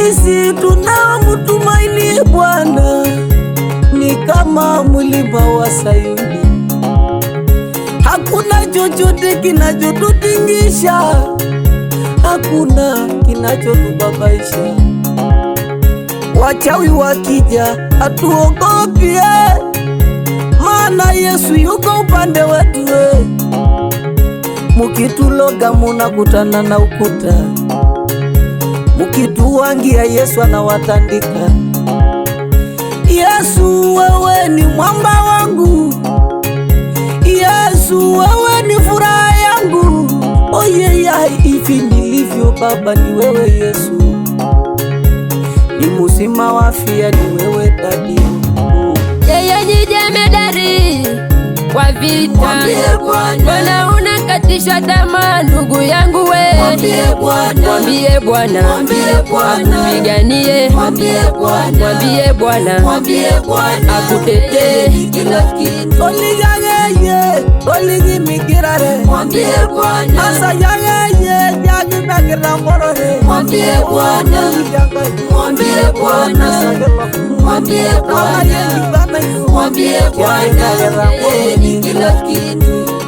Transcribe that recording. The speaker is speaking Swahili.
Sisi tunamtumaini Bwana ni kama mlima wa Sayuni, hakuna chochote kinachotutingisha, hakuna kinachotubabaisha. Wachawi wakija hatuogopi, maana Yesu yuko upande wetu. Mukituloga munakutana na ukuta, mukituangia Yesu anawatandika. Yesu wewe ni mwamba wangu, Yesu wewe ni furaha yangu. Oye ya hivi nilivyo Baba ni wewe Yesu, ni mzima wa afya ni wewe Dadi. Yeye ni jemedari kwa vita, Bwana unakatisha tamaa ndugu yangu we. Mwambie Bwana akupiganie, mwambie Bwana akutetee kila kitu. Oligageye oligimikirare, Mwambie Bwana asayageye jagibagira ngorore. Mwambie Bwana mwambie Bwana mwambie Bwana kila kitu.